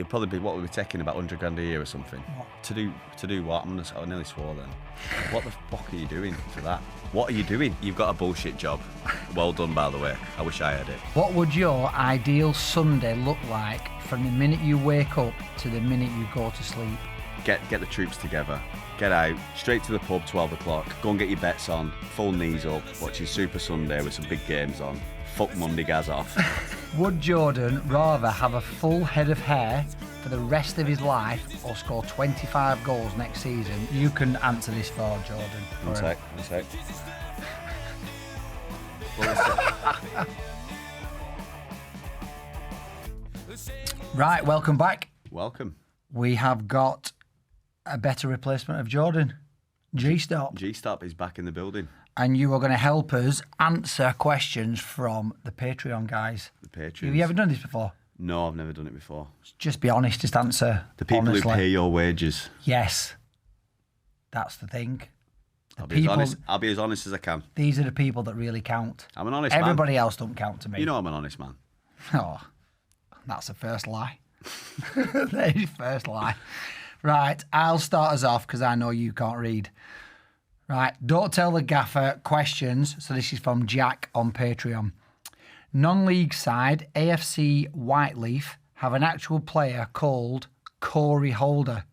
you'll probably be, what, we'll be taking about 100 grand a year or something. What? To do what? I nearly swore then. What the fuck are you doing for that? What are you doing? You've got a bullshit job. Well done, by the way. I wish I had it. What would your ideal Sunday look like from the minute you wake up to the minute you go to sleep? Get the troops together. Get out, straight to the pub, 12 o'clock. Go and get your bets on. Full knees up, watching Super Sunday with some big games on. Fuck Monday Gaz off. Would Jordan rather have a full head of hair for the rest of his life or score 25 goals next season? You can answer this for Jordan. One sec. Right, welcome back. Welcome. We have got a better replacement of Jordan. G-Stop. G-Stop is back in the building. And you are going to help us answer questions from the Patreon guys. The Patreons. Have you ever done this before? No, I've never done it before. Just be honest, just answer The people honestly. who pay your wages. Yes. That's the thing. I'll be as honest as I can. These are the people that really count. I'm an honest man. Everybody else don't count to me. You know I'm an honest man. Oh, that's the first lie. That is the first lie. Right, I'll start us off because I know you can't read. Right, don't tell the gaffer questions. So this is from Jack on Patreon. Non-league side AFC Whiteleaf have an actual player called Corey Holder.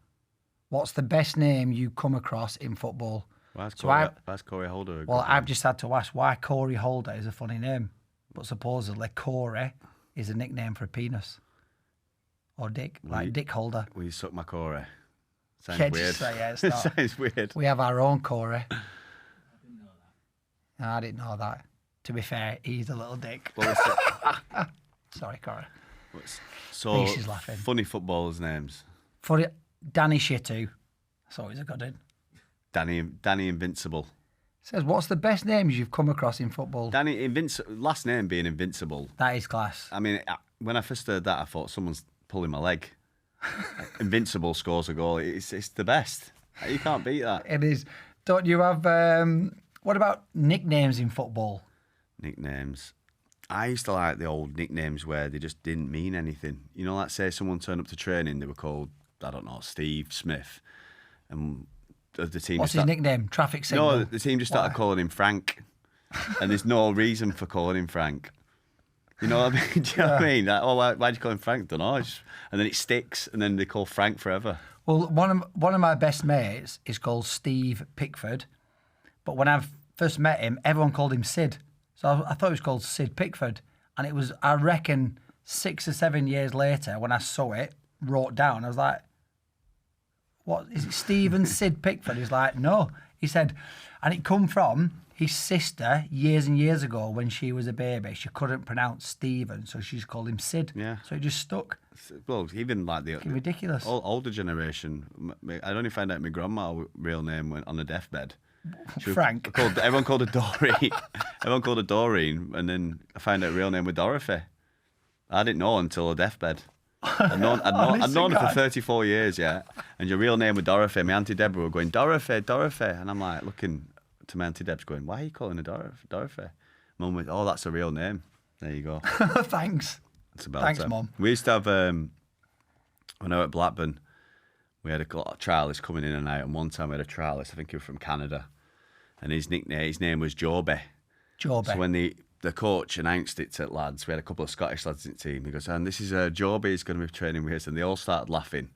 What's the best name you come across in football? Why's Corey Holder? Well, I've just had to ask why Corey Holder is a funny name. But supposedly Corey is a nickname for a penis. Or dick, Dick Holder. Will you suck my Corey? Sounds Yeah, weird. just say, yeah, it's not. Sounds weird. We have our own Corey. I didn't know that. To be fair, he's a little dick. Sorry, Corey. So, She's laughing. funny footballers' names. For Danny Shitu. That's always a good one. Danny Invincible. Says, what's the best names you've come across in football? Danny Invincible. Last name being Invincible. That is class. I mean, when I first heard that, I thought someone's pulling my leg. Invincible scores a goal. It's the best. You can't beat that. It is. Don't you have... what about nicknames in football? Nicknames. I used to like the old nicknames where they just didn't mean anything. You know, like say someone turned up to training, they were called, I don't know, Steve Smith. And the team... What's his nickname? Traffic signal? No, the team just started calling him Frank. And there's no reason for calling him Frank. You know what I mean? Do you know what I mean? Like, oh, why'd you call him Frank? Don't know. And then it sticks, and then they call Frank forever. Well, one of my best mates is called Steve Pickford. But when I first met him, everyone called him Sid. So I thought it was called Sid Pickford. And it was, I reckon, 6 or 7 years later when I saw it, wrote down, I was like, what, is it Steve and Sid Pickford? He's like, no. He said, and it come from his sister years and years ago when she was a baby. She couldn't pronounce Stephen, so she just called him Sid. Yeah. So it just stuck. Well, even like the ridiculous. Older generation, I'd only found out my grandma's real name went on a deathbed. Frank. Everyone called her Doreen. Everyone called her Doreen, and then I found out her real name was Dorothy. I didn't know until her deathbed. I'd known her for 34 years, yeah. And your real name was Dorothy. My Auntie Deborah were going, Dorothy, Dorothy. And I'm like, looking to my Auntie Deb's going, why are you calling her Dorothy? Mum went, oh, that's her real name. There you go. Thanks. That's about Thanks, it. Mum. We used to have, when I was at Blackburn, we had a lot of trialists coming in and out. And one time we had a trialist, I think he was from Canada. And his name was Joby. Joby. So when the coach announced it to lads, we had a couple of Scottish lads in the team. He goes, and this is Joby, he's going to be training with us. And they all started laughing.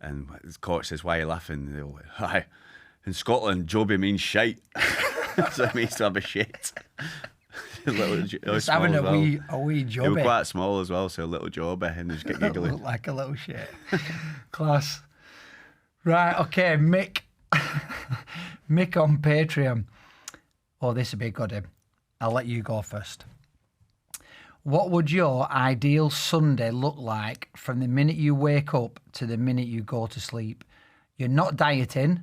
And the coach says, why are you laughing? And they all went, hi. In Scotland, Joby means shite. So it means to have a shit. Just having a wee Joby. They were quite small as well, so a little Joby, and they just get giggling. Look like a little shit. Class. Right, okay, Mick. Mick on Patreon. Oh, this would be a good one. I'll let you go first. What would your ideal Sunday look like from the minute you wake up to the minute you go to sleep? You're not dieting.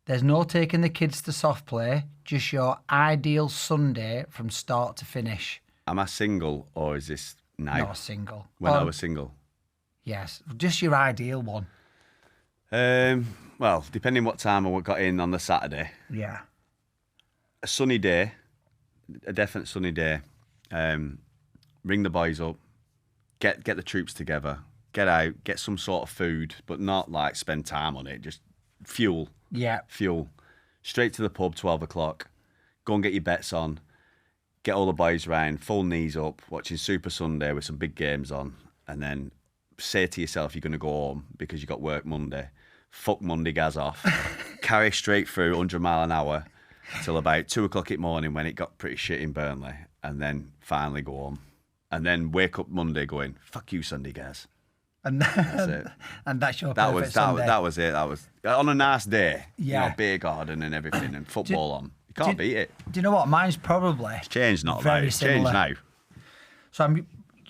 There's no taking the kids to soft play. Just your ideal Sunday from start to finish. Am I single or is this now? Not single. When I was single? Yes, just your ideal one. Well, depending what time I got in on the Saturday. Yeah. A sunny day, a definite sunny day. Ring the boys up, get the troops together, get out, get some sort of food, but not like spend time on it. Just fuel. Yeah. Fuel. Straight to the pub, 12 o'clock. Go and get your bets on. Get all the boys round, full knees up, watching Super Sunday with some big games on, and then say to yourself you're going to go home because you got work Monday. Fuck Monday gas off. Carry straight through 100 mile an hour till about 2 o'clock in the morning when it got pretty shit in Burnley, and then finally go home. And then wake up Monday going, fuck you, Sunday gas. And that's it. And that's your that perfect was Sunday. that was it. That was on a nice day. Yeah. You know, beer garden and everything and football on. You can't beat it. Do you know what? Mine's probably It's changed, not very like it's similar. changed now. So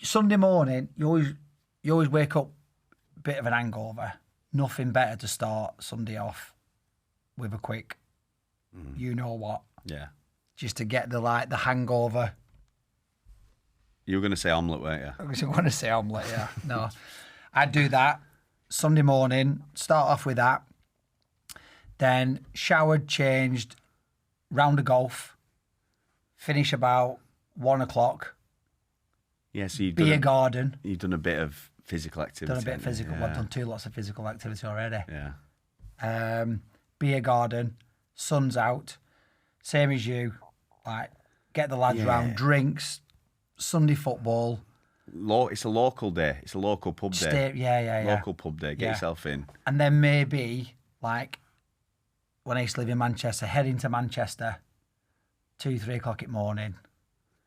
Sunday morning, you always wake up a bit of an hangover. Nothing better to start Sunday off with a quick, you know what? Yeah. Just to get the hangover. You were going to say omelette, weren't you? I was going to say omelette, yeah. No, I'd do that Sunday morning. Start off with that. Then showered, changed, round of golf. Finish about 1 o'clock. Yeah, so you've Beer garden. You've done a bit of physical activity. Done a bit of physical. Yeah. I've done 2 lots of physical activity already. Yeah. Beer garden. Sun's out. Same as you. Like, get the lads round. Drinks. Sunday football. It's a local day. It's a local pub day. Yeah. Local pub day. Get yourself in. And then maybe, like, when I used to live in Manchester, head into Manchester, 2, 3 o'clock in the morning,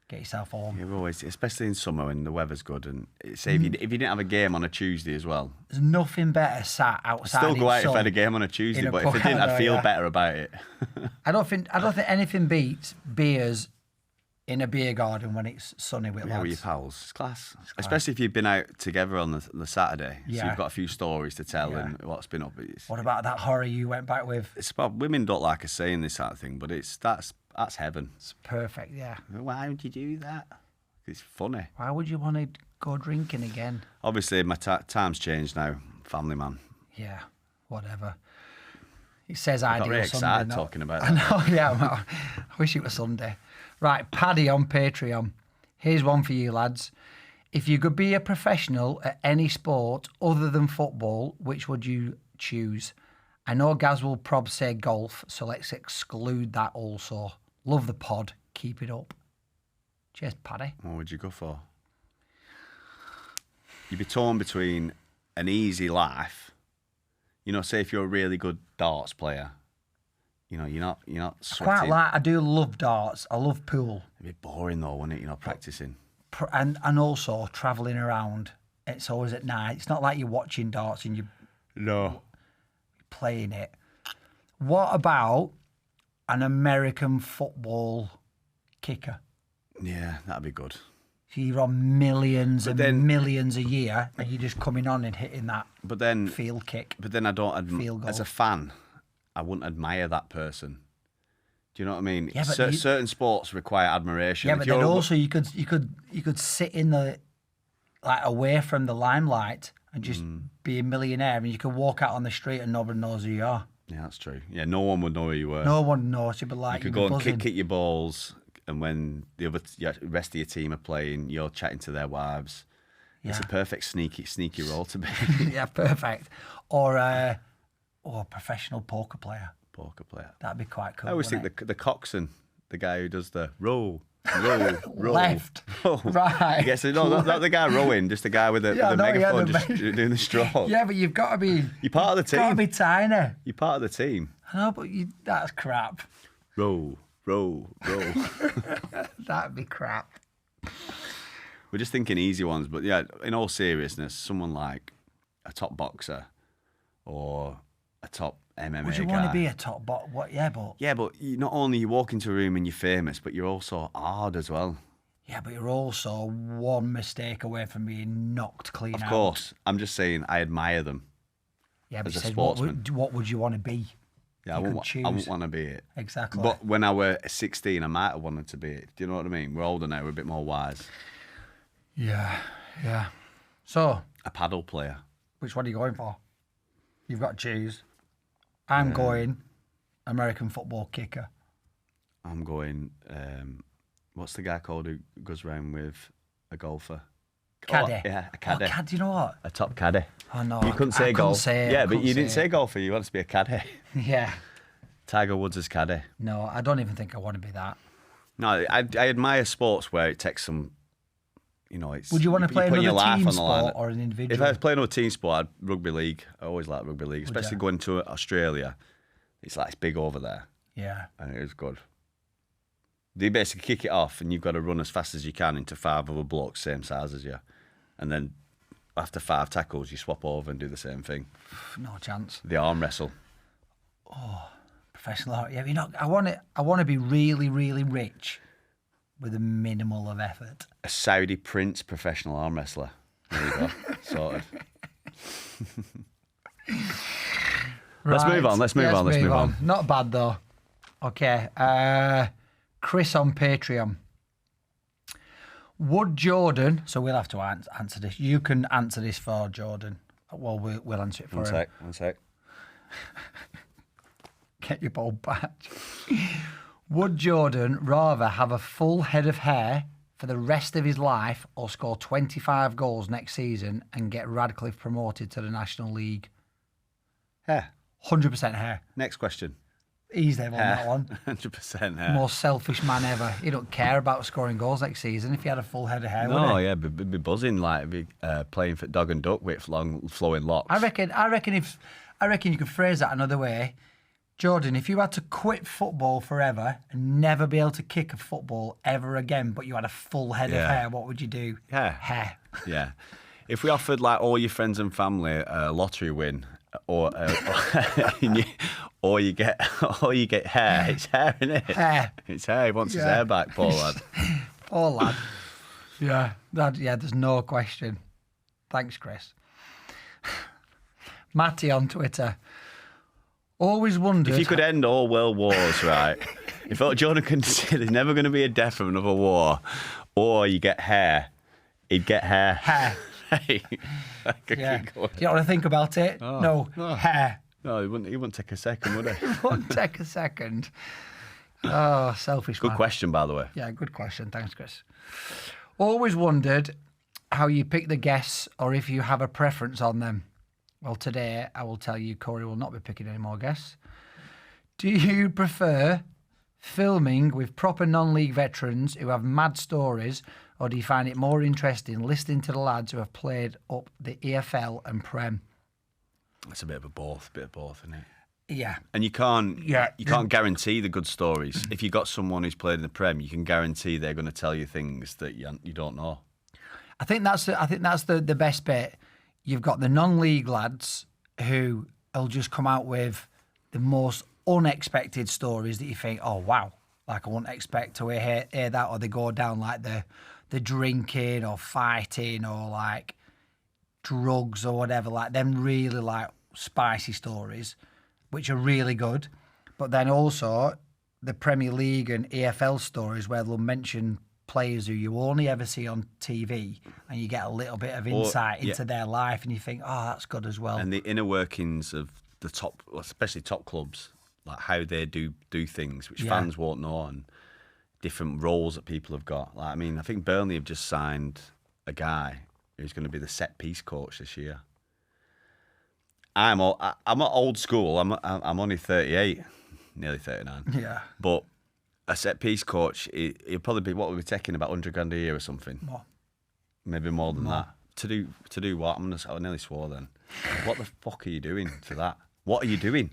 get yourself home. Yeah, always, especially in summer when the weather's good. And say if you didn't have a game on a Tuesday as well. There's nothing better sat outside. Still go out sun if I had a game on a Tuesday, a but if I didn't, I'd feel better about it. I don't think anything beats beers in a beer garden when it's sunny with lads. With your pals. It's class. Especially if you've been out together on the Saturday. Yeah. So you've got a few stories to tell and what's been up. What about that horror you went back with? It's about women don't like us saying this sort of thing, but that's heaven. It's perfect, yeah. Why would you do that? It's funny. Why would you want to go drinking again? Obviously, my time's changed now. Family man. Yeah, whatever. It says I got ideal really Sunday. excited talking about that. I know, yeah. Well, I wish it was Sunday. Right, Paddy on Patreon. Here's one for you, lads. If you could be a professional at any sport other than football, which would you choose? I know Gaz will probably say golf, so let's exclude that also. Love the pod. Keep it up. Cheers, Paddy. What would you go for? You'd be torn between an easy life. You know, say if you're a really good darts player, you know, you're not sweating. I do love darts. I love pool. It'd be boring though, wouldn't it? You're not practicing. And also travelling around. It's always at night. It's not like you're watching darts and you're playing it. What about an American football kicker? Yeah, that'd be good. So you're on millions millions a year, and you're just coming on and hitting that field kick. But then I don't field goal. As a fan, I wouldn't admire that person. Do you know what I mean? Yeah, but certain sports require admiration. Yeah, but then also you could sit in the away from the limelight and just be a millionaire, and you could walk out on the street and nobody knows who you are. Yeah, that's true. Yeah, no one would know who you were. No one knows you, but like you could go and kick your balls, and when the rest of your team are playing, you're chatting to their wives. Yeah. It's a perfect sneaky role to be. Yeah, perfect. Or a professional poker player. That'd be quite cool. I always think the coxswain, the guy who does the roll. Left. Roll. Right. Yes, not the guy rowing, just the guy with the megaphone just doing the stroke. Yeah, but you've got to be. You're part of the team. Got to be tiny. You're part of the team. I know, but that's crap. Roll. That'd be crap. We're just thinking easy ones, but yeah, in all seriousness, someone like a top boxer or a top MMA Would you guy. want to be a top bot? What? Yeah, but not only you walk into a room and you're famous, but you're also hard as well. Yeah, but you're also one mistake away from being knocked clean out. Of course, I'm just saying I admire them. Yeah, but as a said, sportsman. what would you want to be? Yeah, I wouldn't want to be it. Exactly. But when I were 16, I might have wanted to be it. Do you know what I mean? We're older now. We're a bit more wise. Yeah. So, a paddle player. Which one are you going for? You've got to choose. I'm going American football kicker. I'm going, what's the guy called who goes around with a golfer? Caddy. Oh, yeah, a caddy. Oh, caddy, you know what? A top caddy. Oh, no. You couldn't say golf. Yeah, but you didn't say say golfer. You wanted to be a caddy. Yeah. Tiger Woods is caddy. No, I don't even think I want to be that. No, I admire sports where it takes some, it's... Would you want to play putting your another life team on the line. sport or an individual? If I was playing another team sport, rugby league. I always liked rugby league, especially going to Australia. It's big over there. Yeah. And it is good. They basically kick it off and you've got to run as fast as you can into 5 other blokes same size as you. And then after 5 tackles, you swap over and do the same thing. No chance. The arm wrestle. Oh, professional art. Yeah, I want to be really, really rich with a minimal of effort. A Saudi prince professional arm wrestler. There you go. Sorted. Let's move on. Let's move on. Not bad though. Okay. Chris on Patreon. Would Jordan? So we'll have to answer this. You can answer this for Jordan. Well, we'll answer it for him. One sec. Get your ball back. Would Jordan rather have a full head of hair for the rest of his life or score 25 goals next season and get Radcliffe promoted to the National League? Hair. 100% hair. Next question. Easy on that one. 100% hair. Most selfish man ever. He don't care about scoring goals next season if he had a full head of hair. No, yeah, be buzzing playing for dog and duck with long flowing locks. I reckon you could phrase that another way. Jordan, if you had to quit football forever and never be able to kick a football ever again, but you had a full head of hair, what would you do? Hair. Yeah. If we offered all your friends and family a lottery win, or you get hair, it's hair, isn't it? Hair. It's hair. He wants his hair back, poor lad. Poor lad. Yeah, there's no question. Thanks, Chris. Matty on Twitter. Always wondered... If you could end all world wars, right? If Jordan could say there's never going to be a death from another war, or you get hair, he'd get hair. Hair. Yeah. Do you want to think about it? No. Hair. No, he wouldn't take a second, would he? He wouldn't take a second. Oh, selfish Good man. question, by the way. Yeah, good question. Thanks, Chris. Always wondered how you pick the guests or if you have a preference on them. Well, today I will tell you Corey will not be picking any more guests. Do you prefer filming with proper non-league veterans who have mad stories, or do you find it more interesting listening to the lads who have played up the EFL and Prem? It's a bit of both, isn't it? Yeah. And you can't guarantee the good stories. If you got someone who's played in the Prem, you can guarantee they're going to tell you things that you don't know. I think that's the best bit. You've got the non-league lads who will just come out with the most unexpected stories that you think, oh wow, I wouldn't expect to hear that, or they go down the drinking or fighting or drugs or whatever, them really spicy stories, which are really good. But then also the Premier League and EFL stories where they'll mention players who you only ever see on TV, and you get a little bit of insight into their life, and you think, oh, that's good as well. And the inner workings of the top, especially top clubs, how they do things, which fans won't know, and different roles that people have got. I think Burnley have just signed a guy who's going to be the set piece coach this year. I'm not old school. I'm only 38, nearly 39. Yeah, but a set piece coach, he'll probably be, what we're taking, about 100 grand a year or something. More. Maybe more than that. To do what? I nearly swore then. What the fuck are you doing to that? What are you doing?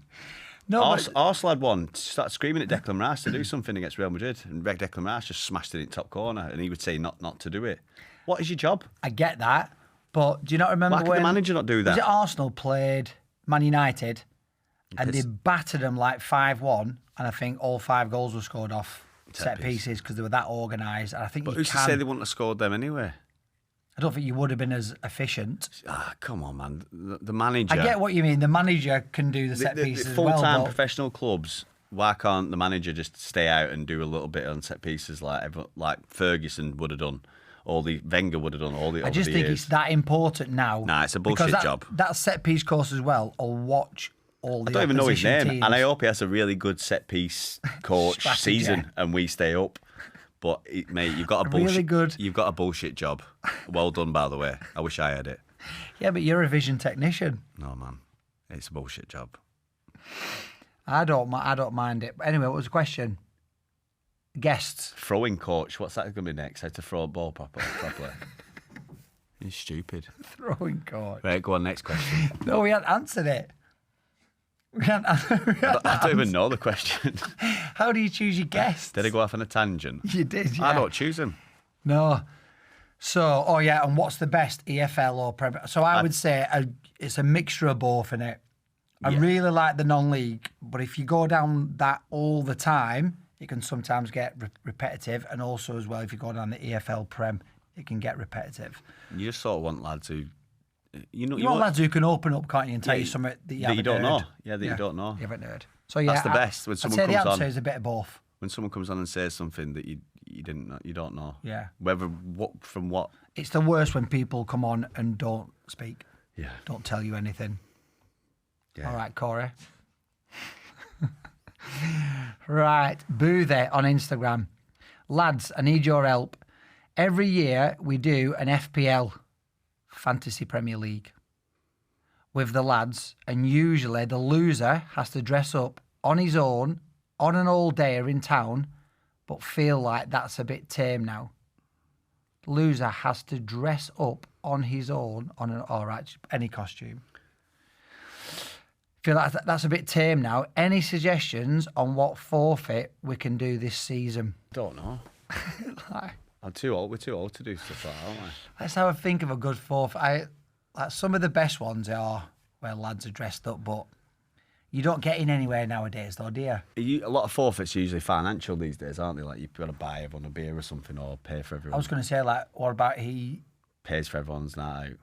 No, Arsenal had one, started screaming at Declan Rice to do something against Real Madrid, and Declan Rice just smashed it in top corner, and he would say not to do it. What is your job? I get that, but do you not remember Why can the manager not do that? Was it Arsenal played Man United, and they battered them 5-1, and I think all 5 goals were scored off set pieces because they were that organised. And I think, but who's to say they wouldn't have scored them anyway? I don't think you would have been as efficient. Come on, man. The manager... I get what you mean. The manager can do the set pieces as well. Full-time professional clubs, why can't the manager just stay out and do a little bit on set pieces like Ferguson would have done, or the Wenger would have done all the I just think it's that important now. Nah, it's a bullshit job. That set piece course as well, I'll watch all the I don't even know his name, teams. and I hope he has a really good set piece coach season and we stay up. But mate, you've got a Really bullshit. good. You've got a bullshit job. Well done, by the way. I wish I had it. Yeah, but you're a vision technician. No, man, it's a bullshit job. I don't mind it. But anyway, what was the question? Guests. Throwing coach. What's that going to be next? How to throw a ball properly? You're stupid. Throwing coach. Right, go on. Next question. No, we hadn't answered it. I don't even know the question. How do you choose your guests? Did I go off on a tangent? You did, yeah. I don't choose them. No. So, and what's the best, EFL or Premier? So I would say it's a mixture of both, innit? I really like the non-league, but if you go down that all the time, it can sometimes get repetitive. And also as well, if you go down the EFL Prem, it can get repetitive. You just sort of want lads who... You want lads who can open up, can't you, and tell you something that you don't heard. know. Yeah, that you don't know. You haven't heard. So yeah, that's the best. When I'd someone say comes the answer on, is a bit of both. when someone comes on and says something that you didn't know, you don't know. Yeah. Whether from what. It's the worst when people come on and don't speak. Yeah. Don't tell you anything. Yeah. All right, Corey. Right, Boo there on Instagram. Lads, I need your help. Every year we do an FPL, Fantasy Premier League, with the lads, and usually the loser has to dress up on his own on an all dayer in town, but feel like that's a bit tame now. Loser has to dress up on his own on an any costume. Feel like that's a bit tame now. Any suggestions on what forfeit we can do this season? Don't know. I'm too old. We're too old to do stuff like that, aren't we? Let's have a think of a good forfeit. Like some of the best ones are where lads are dressed up, but you don't get in anywhere nowadays, though, do you? A lot of forfeits are usually financial these days, aren't they? Like you've got to buy everyone a beer or something, or pay for everyone. I was going to say, like, what about he pays for everyone's night out?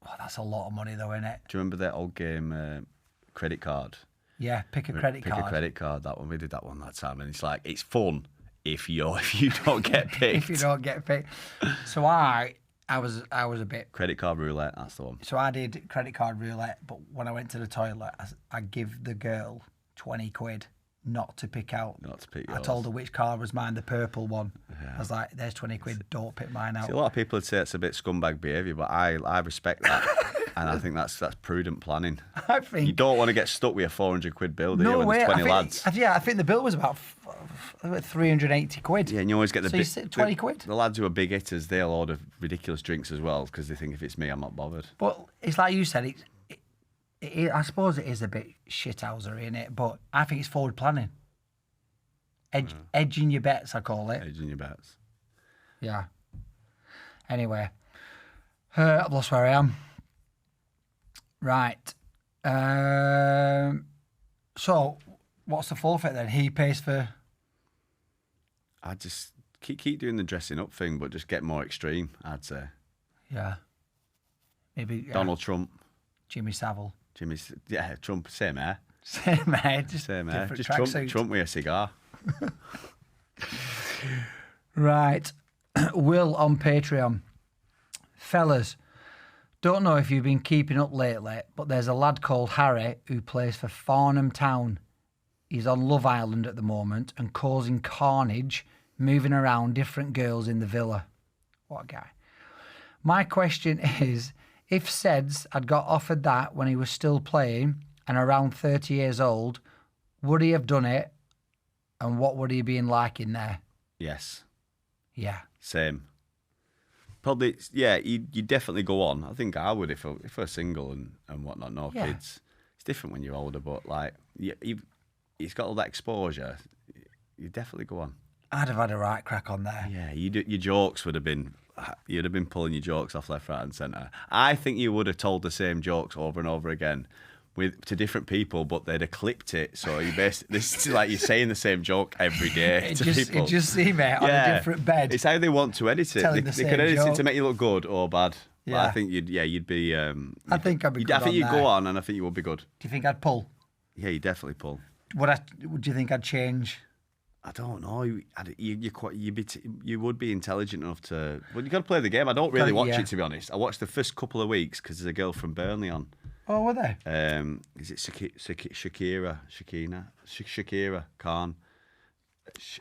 Oh, that's a lot of money, though, isn't it? Do you remember that old game, Credit Card? Yeah, pick a credit card. Pick a credit card. That one, we did that one that time, and it's like it's fun if you don't get picked. If you don't get picked. So I was a bit credit card roulette. That's the one. So I did credit card roulette, but when I went to the toilet, I give the girl 20 quid not to pick out. Not to pick I yours. told her which card was mine, the purple one. Yeah. I was like, "There's 20 quid. Don't pick mine out." See, a lot of people would say it's a bit scumbag behaviour, but I respect that. And I think that's prudent planning. I think you don't want to get stuck with a 400 quid bill, do no you? When way. there's 20 lads. I think the bill was about 380 quid. Yeah, and you always get the so 20 quid. The lads who are big hitters, they'll order ridiculous drinks as well because they think if it's me, I'm not bothered. But it's like you said, I suppose it is a bit shithousery, in it, but I think it's forward planning. Edging your bets, I call it. Edging your bets. Yeah. Anyway, I've lost where I am. Right. So, what's the forfeit then? He pays for... I just keep doing the dressing up thing, but just get more extreme, I'd say. Yeah. Maybe... Donald Trump. Jimmy Savile. Trump, same hair. Same hair, just Trump with a cigar. Right. Will on Patreon. Fellas, don't know if you've been keeping up lately, but there's a lad called Harry who plays for Farnham Town. He's on Love Island at the moment and causing carnage, moving around different girls in the villa. What a guy. My question is, if Seds had got offered that when he was still playing and around 30 years old, would he have done it? And what would he have been like in there? Yes. Yeah. Same. Probably, yeah, you'd definitely go on. I think I would if I were single and whatnot, no kids. It's different when you're older, but like, he's got all that exposure. You definitely go on. I'd have had a right crack on there. Yeah, your jokes would have been... You'd have been pulling your jokes off left, right and centre. I think you would have told the same jokes over and over again to different people, but they'd have clipped it. So this is like you're saying the same joke every day to people. It just seemed on a different bed. It's how they want to edit it. They could edit it to make you look good or bad. Yeah. But I think you'd be... I think I'd be good I think on you'd there. go on and I think you would be good. Do you think I'd pull? Yeah, you'd definitely pull. Do you think I'd change? I don't know. You would be intelligent enough to... Well, you got to play the game. I don't really watch it, to be honest. I watched the first couple of weeks because there's a girl from Burnley on. Oh, were they? Is it Shakira Khan?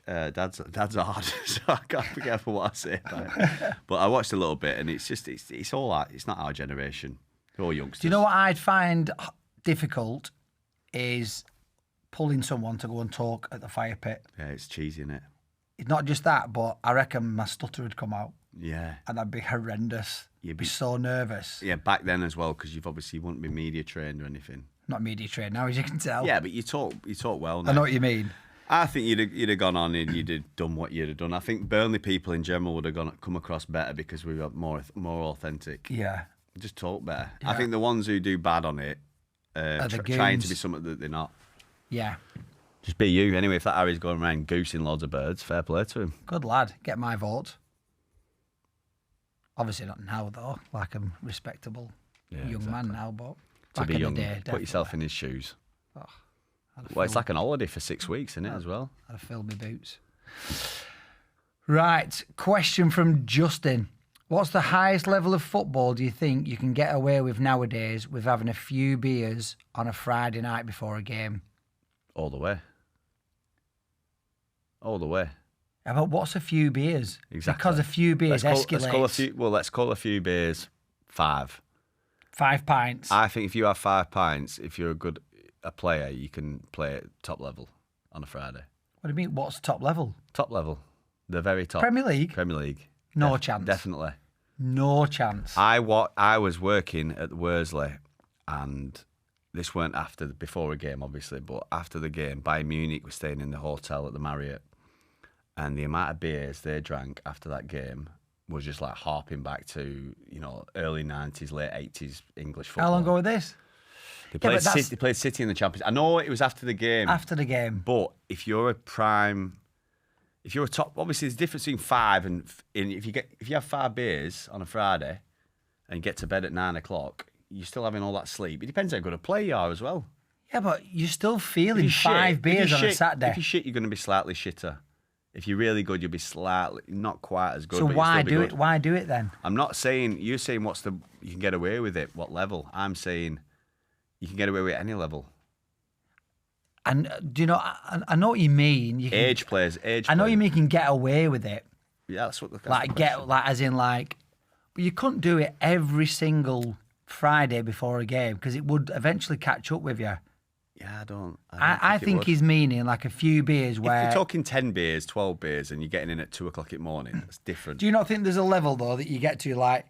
Dad's hard, so I can't be careful what I say about it. But I watched a little bit, and it's all that. It's not our generation. They're all youngsters. Do you know what I'd find difficult is pulling someone to go and talk at the fire pit. Yeah, it's cheesy, isn't it? It's not just that, but I reckon my stutter would come out. Yeah. And that'd be horrendous. You'd be so nervous. Yeah, back then as well, because you wouldn't be media trained or anything. Not media trained now, as you can tell. Yeah, but you talk well now. I know what you mean. I think you'd have gone on and you'd have done what you'd have done. I think Burnley people in general would have come across better because we were more authentic. Yeah. Just talk better. Yeah. I think the ones who do bad on it trying to be something that they're not. Yeah. Just be you. Anyway, if that Harry's going around goosing loads of birds, fair play to him. Good lad. Get my vote. Obviously not now, though. Like a respectable young man now, but To be young, day, put definitely. yourself in his shoes. Oh, Well, it's like an holiday for 6 weeks, isn't it, as well? I'd fill my boots. Right. Question from Justin. What's the highest level of football do you think you can get away with nowadays with having a few beers on a Friday night before a game? All the way. All the way. Yeah, but what's a few beers? Exactly. Because a few beers escalates. Let's call a few beers 5. 5 pints. I think if you have 5 pints, if you're a player, you can play at top level on a Friday. What do you mean? What's top level? Top level. The very top. Premier League? Premier League. No chance. Definitely. No chance. I was working at Worsley, and this weren't before a game, obviously, but after the game, Bayern Munich was staying in the hotel at the Marriott, and the amount of beers they drank after that game was just like harping back to, early 90s, late 80s English football. How long ago was this? They played City in the Champions League. I know it was after the game. After the game. But if you're a top, obviously there's a difference between 5 and if you have 5 beers on a Friday and get to bed at 9 o'clock, you're still having all that sleep. It depends how good a player you are as well. Yeah, but you're still feeling 5 beers on a Saturday. If you shit, you're going to be slightly shitter. If you're really good, you'll be slightly not quite as good. So but why you'll still be do good. it? Why do it then? I'm not saying you're saying you can get away with it. What level? I'm saying you can get away with it at any level. And do you know? I know what you mean. Age players. I know you mean you can get away with it. Yeah, that's what. But you couldn't do it every single Friday before a game because it would eventually catch up with you. Yeah, I don't I think he's meaning like a few beers where. If you're talking 10 beers, 12 beers, and you're getting in at 2 o'clock in the morning, that's different. Do you not think there's a level though that you get to like,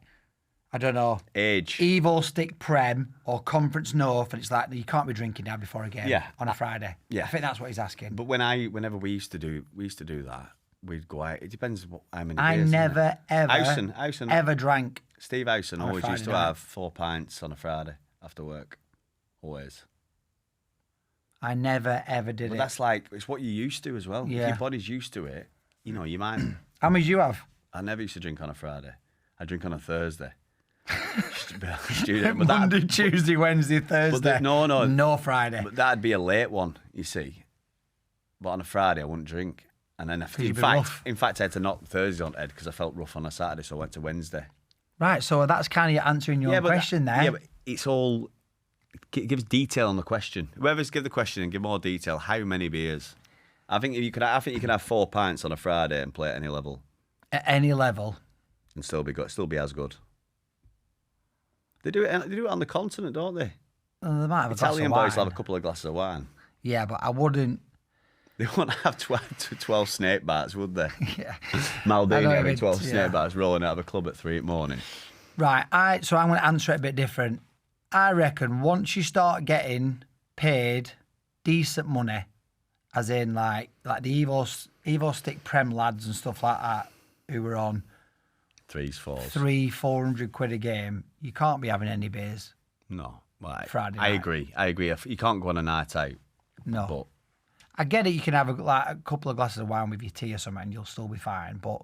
I don't know, age, Evo Stick Prem or Conference North, and it's like you can't be drinking now before a game on a Friday. Yeah, I think that's what he's asking. But whenever we used to do that, we'd go out. It depends how many. I beers, never Howson, ever drank. Steve Howson always Friday used to night. have 4 pints on a Friday after work, always. I never ever did But it. that's like it's what you're used to as well. Yeah. If your body's used to it, you might. How many do you have? I never used to drink on a Friday. I drink on a Thursday. Student, but Monday, Tuesday, Wednesday, Thursday. No Friday. But that'd be a late one, you see. But on a Friday, I wouldn't drink. And then, in fact, I had to knock Thursday on head because I felt rough on a Saturday, so I went to Wednesday. Right, so that's kind of answering your question there. Yeah, but it's all. It gives detail on the question. Whoever's give the question and give more detail. How many beers? I think you can have 4 pints on a Friday and play at any level. At any level, and still be as good. They do it on the continent, don't they? They might have Italian a glass of boys wine. have a couple of glasses of wine. Yeah, but I wouldn't. They won't have 12 snake bats, would they? Yeah. Maldini having 12 snake bats rolling out of a club at 3 in the morning. Right, so I'm going to answer it a bit different. I reckon once you start getting paid decent money, as in like the Evo Stick Prem lads and stuff like that, who were on 300-400 quid a game, you can't be having any beers. No, Friday night. I agree. You can't go on a night out. No, but I get it. You can have a couple of glasses of wine with your tea or something, and you'll still be fine. But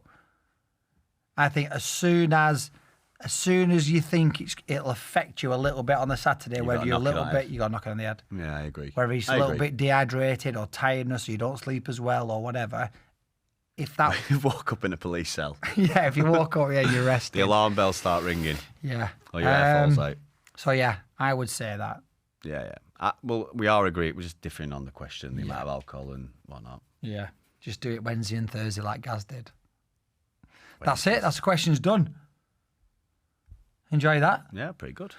I think as soon as you think it'll affect you a little bit on the Saturday, whether you're a little bit, you got to knock it on the head. Yeah, I agree. Whether it's a little bit dehydrated or tiredness, or you don't sleep as well, or whatever. If that you walk up in a police cell. Yeah, if you walk up, you're arrested. The alarm bells start ringing. Yeah. Or your hair falls out. So yeah, I would say that. Yeah. Well, we are agreeing. We're just differing on the question, the amount of alcohol and whatnot. Yeah. Just do it Wednesday and Thursday like Gaz did. That's it. That's the questions done. Enjoy that. Yeah, pretty good.